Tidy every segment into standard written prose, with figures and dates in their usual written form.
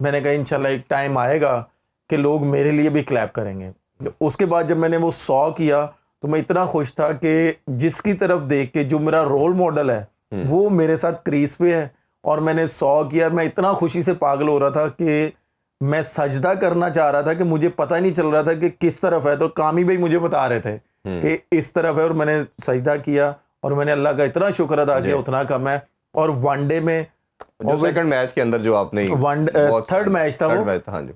मैंने कहा इंशाल्लाह एक टाइम आएगा कि लोग मेरे लिए भी क्लैप करेंगे। उसके बाद जब मैंने वो 100 किया तो मैं इतना खुश था कि जिसकी तरफ देख के जो मेरा रोल मॉडल है वो मेरे साथ क्रीज पे है और मैंने 100 किया। मैं इतना खुशी से पागल हो रहा था कि मैं सजदा करना चाह रहा था कि मुझे पता ही नहीं चल रहा था कि किस तरफ है। तो कामी भाई मुझे बता रहे थे कि इस तरफ है और मैंने सजदा किया और मैंने अल्लाह का इतना शुक्र अदा किया, उतना कम है। और वनडे में जो सेकंड मैच के अंदर जो आपने थर्ड मैच था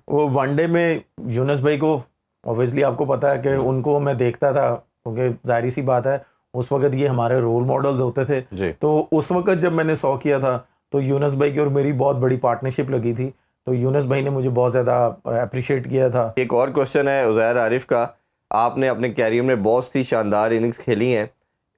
वो वनडे में यूनुस भाई को ऑब्वियसली आपको पता है कि उनको मैं देखता था क्योंकि जाहिर सी बात है उस वक्त ये हमारे रोल मॉडल्स होते थे। तो उस वक्त जब मैंने 100 किया था तो यूनुस भाई की और मेरी बहुत बड़ी पार्टनरशिप लगी थी। तो यूनुस भाई ने मुझे बहुत ज़्यादा अप्रिशिएट किया था। एक और क्वेश्चन है उज़ैर आरिफ का, आपने अपने कैरियर में बहुत सी शानदार इनिंग्स खेली हैं,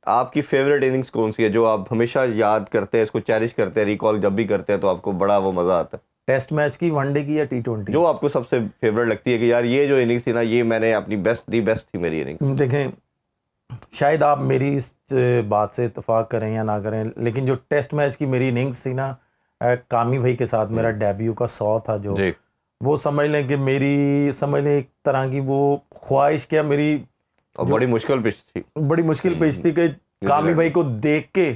आपकी फेवरेट इनिंग्स कौन सी है जो आप हमेशा याद करते हैं, इसको चेरिश करते हैं, रिकॉल जब भी करते हैं तो आपको बड़ा वो मज़ा आता है? टेस्ट मैच की, वनडे की या T20? जो आपको सबसे फेवरेट लगती है कि यार ये जो इनिंग्स थी ना, ये मैंने अपनी बेस्ट थी मेरी इनिंग्स। देखें, शायद आप मेरी इस बात से इत्तेफाक करें या ना करें, लेकिन जो टेस्ट मैच की मेरी इनिंग्स थी ना, कामी भाई के साथ मेरा डेब्यू का 100 था जो, वो समझ लें कि मेरी, समझ लें एक तरह की वो ख्वाहिश, क्या मेरी, और बड़ी मुश्किल पिच थी, बड़ी मुश्किल पिच थी कि कामी भाई को देख के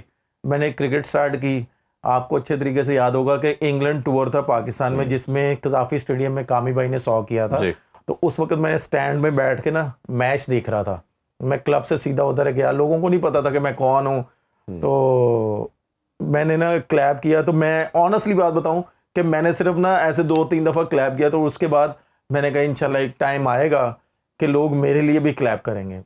मैंने क्रिकेट स्टार्ट की। आपको अच्छे तरीके से याद होगा कि इंग्लैंड टूर था पाकिस्तान में जिसमें कजाफी स्टेडियम में कामी भाई ने 100 किया था। तो उस वक्त मैं स्टैंड में बैठ के ना मैच देख रहा था। मैं क्लब से सीधा उधर गया, लोगों को नहीं पता था कि मैं कौन हूँ। तो मैंने ना क्लैप किया। तो मैं ऑनेस्टली बात बताऊं कि मैंने सिर्फ ना ऐसे 2-3 दफ़ा क्लैप किया। तो उसके बाद मैंने कहा इंशाल्लाह एक टाइम आएगा कि लोग मेरे लिए भी क्लैप करेंगे।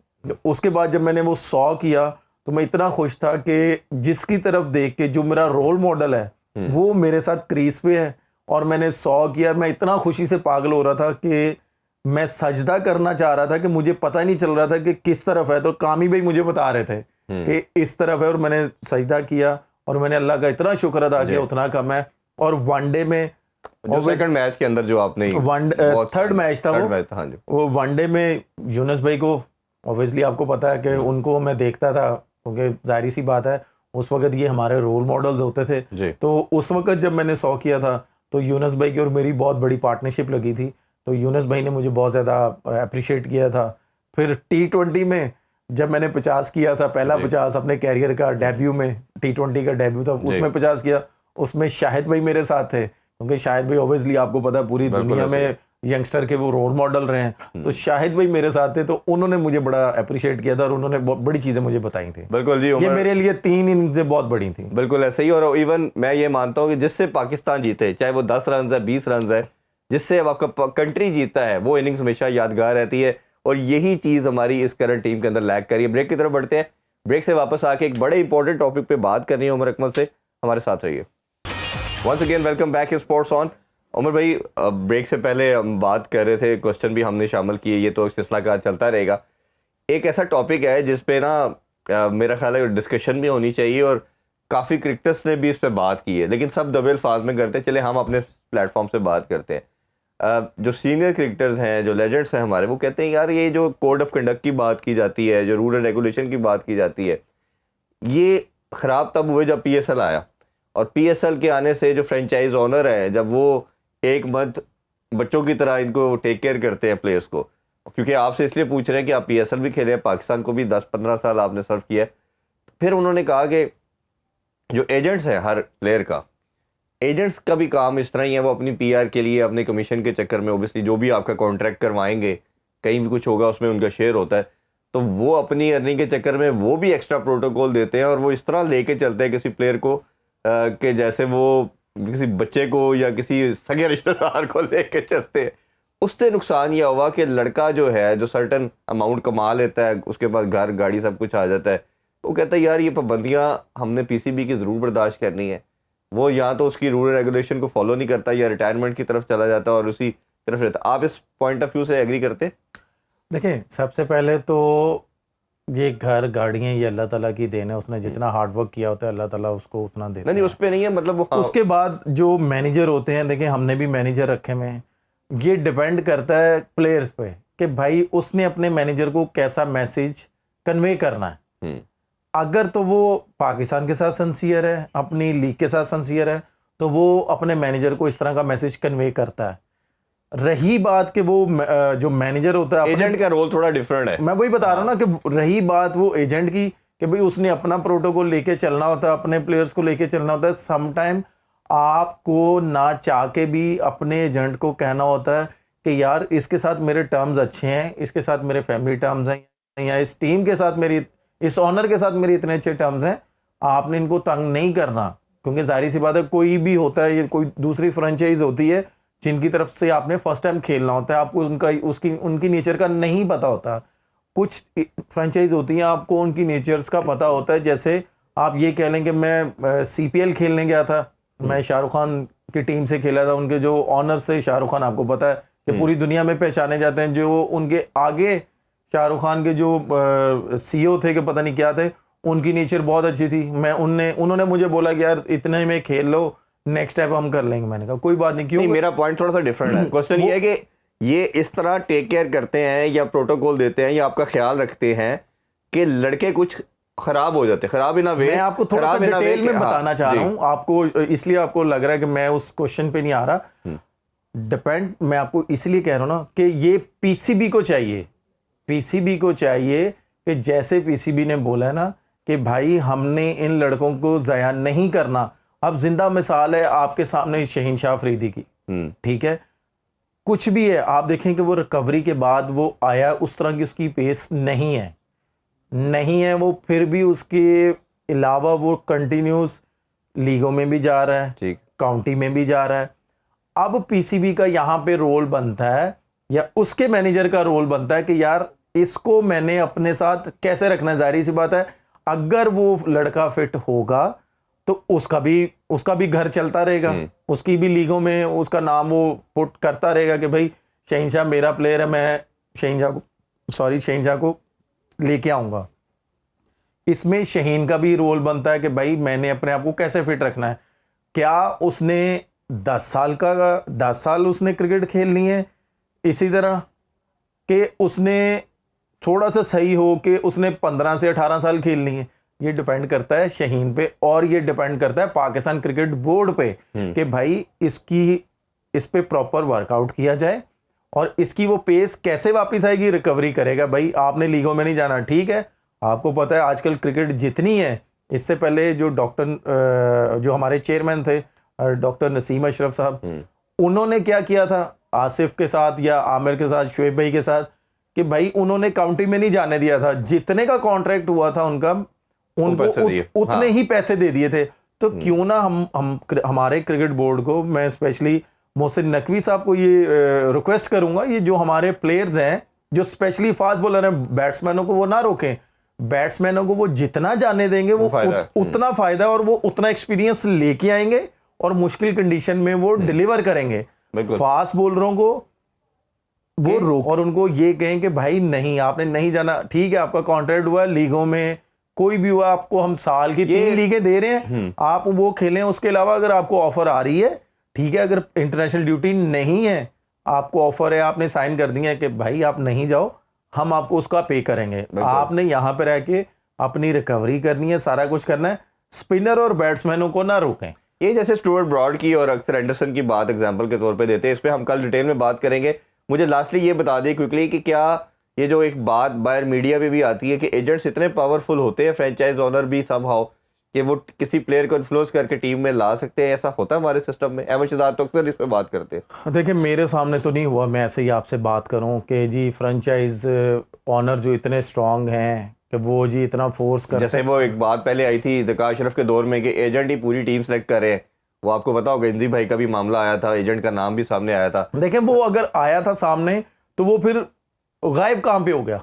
उसके बाद जब मैंने वो 100 किया तो मैं इतना खुश था कि जिसकी तरफ देख के जो मेरा रोल मॉडल है वो मेरे साथ क्रीज पे है और मैंने 100 किया। मैं इतना खुशी से पागल हो रहा था कि मैं सजदा करना चाह रहा था कि मुझे पता ही नहीं चल रहा था कि किस तरफ है। तो कामी भाई मुझे बता रहे थे कि इस तरफ है और मैंने सजदा किया और मैंने अल्लाह का इतना शुक्र अदा किया, उतना कम है। और वनडे में जो सेकंड मैच के अंदर जो आपने थर्ड मैच था वो वनडे में यूनुस भाई को ऑब्वियसली आपको पता है कि उनको मैं देखता था क्योंकि जाहिर सी बात है उस वक्त ये हमारे रोल मॉडल्स होते थे। तो उस वक्त जब मैंने 100 किया था तो यूनुस भाई की और मेरी बहुत बड़ी पार्टनरशिप लगी थी। तो यूनुस भाई ने मुझे बहुत ज़्यादा अप्रिशिएट किया था। फिर T20 में जब मैंने 50 किया था, पहला 50 अपने कैरियर का डेब्यू में, T20 का डेब्यू था, उसमें 50 किया। उसमें शाहिद भाई मेरे साथ थे क्योंकि शाहिद भाई ऑब्वियसली आपको पता है पूरी दुनिया में यंगस्टर के वो रोल मॉडल रहे हैं। तो शाहिद भाई मेरे साथ थे, तो उन्होंने मुझे बड़ा अप्रिशिएट किया था और उन्होंने बड़ी चीज़ें मुझे बताई थी। बिल्कुल जी, ये मेरे लिए 3 इनिंग्सें बहुत बड़ी थी। बिल्कुल ऐसे ही। और इवन मैं ये मानता हूँ कि जिससे पाकिस्तान जीते, चाहे वो 10 रन है, 20 रन है, जिससे अब आपका कंट्री जीता है, वो इनिंग्स हमेशा यादगार रहती है। और यही चीज़ हमारी इस करंट टीम के अंदर लैग कर रही है। ब्रेक की तरफ बढ़ते हैं। ब्रेक से वापस आके एक बड़े इंपॉर्टेंट टॉपिक पे बात करनी है उमर अकमल से, हमारे साथ रहिए। Once again welcome back sports on. Umar भाई, ब्रेक से पहले हम बात कर रहे थे, क्वेश्चन भी हमने शामिल किए, ये तो सिलसिलाकार चलता रहेगा। एक ऐसा टॉपिक है जिस पे ना मेरा ख्याल है डिस्कशन भी होनी चाहिए और काफ़ी क्रिकेटर्स ने भी इस पर बात की है, लेकिन सब दबे अल्फाज में करते हैं। चले हम अपने प्लेटफॉर्म से बात करते हैं। जो सीनियर क्रिकेटर्स हैं, जो लेजेंड्स हैं हमारे, वो कहते हैं यार ये जो कोड ऑफ कंडक्ट की बात की जाती है, जो रूल एंड रेगुलेशन की बात की जाती है, ये ख़राब तब हुए जब PSL आया। और PSL के आने से जो फ्रेंचाइज ओनर हैं, जब वो एक मंथ बच्चों की तरह इनको टेक केयर करते हैं प्लेयर्स को, क्योंकि आपसे इसलिए पूछ रहे हैं कि आप PSL भी खेले हैं, पाकिस्तान को भी 10-15 साल आपने सर्व किया है। फिर उन्होंने कहा कि जो एजेंट्स हैं हर प्लेयर का, एजेंट्स का भी काम इस तरह ही है, वो अपनी PR के लिए, अपने कमीशन के चक्कर में, ओबियसली जो भी आपका कॉन्ट्रैक्ट करवाएंगे, कहीं भी कुछ होगा उसमें उनका शेयर होता है, तो वो अपनी अर्निंग के चक्कर में वो भी एक्स्ट्रा प्रोटोकॉल देते हैं और वो इस तरह लेके चलते हैं किसी प्लेयर को कि जैसे वो किसी बच्चे को या किसी सगे रिश्तेदार को लेके चलते हैं। उससे नुकसान यह हुआ कि लड़का जो है, जो सर्टन अमाउंट कमा लेता है, उसके पास घर गाड़ी सब कुछ आ जाता है, वो कहता है यार ये पाबंदियाँ हमने PCB की ज़रूर बर्दाश्त करनी है। वो या तो उसकी रूल रेगुलेशन को फॉलो नहीं करता या रिटायरमेंट की तरफ चला जाता है और उसी तरफ रहता। आप इस पॉइंट ऑफ व्यू से एग्री करते हैं? देखें, सबसे पहले तो ये घर गाड़ियाँ ये अल्लाह ताला की देन है। उसने जितना हार्ड वर्क किया होता है अल्लाह ताला उसको उतना देता है। नहीं, उस पर नहीं है, मतलब उसके बाद जो मैनेजर होते हैं, देखें हमने भी मैनेजर रखे हुए हैं, ये डिपेंड करता है प्लेयर्स पे कि भाई उसने अपने मैनेजर को कैसा मैसेज कन्वे करना है। अगर तो वो पाकिस्तान के साथ सिंसियर है, अपनी लीग के साथ सिंसियर है, तो वो अपने मैनेजर को इस तरह का मैसेज कन्वे करता है। रही बात कि वो जो मैनेजर होता है, एजेंट का रोल थोड़ा डिफरेंट है। मैं वही बता रहा हूँ ना कि रही बात वो एजेंट की कि भाई उसने अपना प्रोटोकॉल लेके चलना होता है, अपने प्लेयर्स को लेके चलना होता है। समटाइम आपको ना चाह के भी अपने एजेंट को कहना होता है कि यार इसके साथ मेरे टर्म्स अच्छे हैं, इसके साथ मेरे फैमिली टर्म्स हैं, या इस टीम के साथ मेरी, इस ऑनर के साथ मेरे इतने अच्छे टर्म्स हैं, आपने इनको तंग नहीं करना। क्योंकि जाहिर सी बात है, कोई भी होता है, ये कोई दूसरी फ्रेंचाइज होती है जिनकी तरफ से आपने फर्स्ट टाइम खेलना होता है, आपको उनकी नेचर का नहीं पता होता। कुछ फ्रेंचाइज होती हैं आपको उनकी नेचर्स का पता होता है। जैसे आप ये कह लें कि मैं सीपीएल खेलने गया था, मैं शाहरुख खान की टीम से खेला था। उनके जो ऑनर से शाहरुख खान, आपको पता है कि पूरी दुनिया में पहचाने जाते हैं। जो उनके आगे शाहरुख खान के जो सीईओ थे कि पता नहीं क्या थे, उनकी नेचर बहुत अच्छी थी। उन्होंने मुझे बोला कि यार इतने में खेल लो, नेक्स्ट स्टेप हम कर लेंगे। मैंने कहा कोई बात नहीं। क्यों? मेरा पॉइंट थोड़ा सा डिफरेंट है। क्वेश्चन ये है कि ये इस तरह टेक केयर करते हैं या प्रोटोकॉल देते हैं या आपका ख्याल रखते हैं कि लड़के कुछ खराब हो जाते हैं, खराब इन अ वे। मैं आपको थोड़ा सा डिटेल में बताना चाह रहा हूँ आपको, इसलिए आपको लग रहा है कि मैं उस क्वेश्चन पे नहीं आ रहा। डिपेंड, मैं आपको इसलिए कह रहा हूँ ना कि ये पीसीबी को चाहिए, पीसीबी को चाहिए कि जैसे पीसीबी ने बोला है ना कि भाई हमने इन लड़कों को ज़ाया नहीं करना। अब जिंदा मिसाल है आपके सामने शहीन शाह अफरीदी की, ठीक है, कुछ भी है, आप देखें कि वो रिकवरी के बाद वो आया, उस तरह की उसकी पेस नहीं है वो, फिर भी उसके अलावा वो कंटिन्यूस लीगों में भी जा रहा है, काउंटी में भी जा रहा है। अब पीसीबी का यहाँ पे रोल बनता है या उसके मैनेजर का रोल बनता है कि यार इसको मैंने अपने साथ कैसे रखना है। जाहिर सी बात है, अगर वो लड़का फिट होगा तो उसका भी घर चलता रहेगा, उसकी भी लीगों में उसका नाम वो पुट करता रहेगा कि भाई शहीनशाह मेरा प्लेयर है, मैं शहीनशाह को लेके आऊंगा। इसमें शहीन का भी रोल बनता है कि भाई मैंने अपने आप को कैसे फिट रखना है। क्या उसने 10 साल उसने क्रिकेट खेलनी है इसी तरह कि उसने थोड़ा सा सही हो कि उसने 15 से 18 साल खेलनी है? ये डिपेंड करता है शहीन पे, और ये डिपेंड करता है पाकिस्तान क्रिकेट बोर्ड पे कि भाई इस पे प्रॉपर वर्कआउट किया जाए और इसकी वो पेस कैसे वापस आएगी, रिकवरी करेगा। भाई आपने लीगों में नहीं जाना, ठीक है, आपको पता है आजकल क्रिकेट जितनी है, इससे पहले जो हमारे चेयरमैन थे डॉक्टर नसीम अशरफ साहब, उन्होंने क्या किया था आसिफ के साथ या आमिर के साथ, शुएब भाई के साथ, कि भाई उन्होंने काउंटी में नहीं जाने दिया था। जितने का कॉन्ट्रैक्ट हुआ था उनको उतने ही पैसे दे दिए थे। तो क्यों ना हमारे क्रिकेट बोर्ड को, मैं स्पेशली मोहसिन नकवी साहब को ये रिक्वेस्ट करूंगा, ये जो हमारे प्लेयर्स हैं जो स्पेशली फास्ट बॉलर हैं, बैट्समैनों को वो ना रोकें। बैट्समैनों को वो जितना जाने देंगे वो उतना फायदा, और वो उतना एक्सपीरियंस लेके आएंगे और मुश्किल कंडीशन में वो डिलीवर करेंगे। फास्ट बॉलरों को वो रोक और उनको ये कहें कि भाई नहीं, आपने नहीं जाना, ठीक है, आपका कॉन्ट्रैक्ट हुआ लीगों में, कोई भी हुआ, आपको हम साल की 3 लीगें दे रहे हैं, आप वो खेलें। उसके अलावा अगर आपको ऑफर आ रही है, ठीक है, अगर इंटरनेशनल ड्यूटी नहीं है, आपको ऑफर है, आपने साइन कर दिया है कि भाई आप नहीं जाओ, हम आपको उसका पे करेंगे। आपने यहाँ पे रह के अपनी रिकवरी करनी है, सारा कुछ करना है। स्पिनर और बैट्समैनों को ना रोकें। ये जैसे स्टुअर्ट ब्रॉड की और अक्सर एंडरसन की बात एग्जांपल के तौर पे देते हैं, इस पे हम कल डिटेल में बात करेंगे। मुझे लास्टली ये बता दें क्विकली कि क्या ये जो एक बात बाहर मीडिया पे भी आती है कि एजेंट्स इतने पावरफुल होते हैं, फ्रेंचाइज ओनर भी समहाउ, कि वो किसी प्लेयर को इन्फ्लुएंस करके टीम में ला सकते हैं? ऐसा होता है हमारे सिस्टम में? अहमद शहजाद तो अक्सर इस पे बात करते हैं। देखिए मेरे सामने तो नहीं हुआ, मैं ऐसे ही आपसे बात करूं कि जी फ्रेंचाइज ओनर जो इतने स्ट्रांग हैं कि वो जी इतना फोर्स करते हैं। जैसे वो एक बात पहले आई थी ज़का अशरफ के दौर में कि एजेंट ही पूरी टीम सेलेक्ट कर रहे हैं, वो आपको पता होगा, इंजी भाई का भी मामला आया था, एजेंट का नाम भी सामने आया था। देखें वो अगर आया था सामने तो वो फिर गायब कहाँ पे हो गया?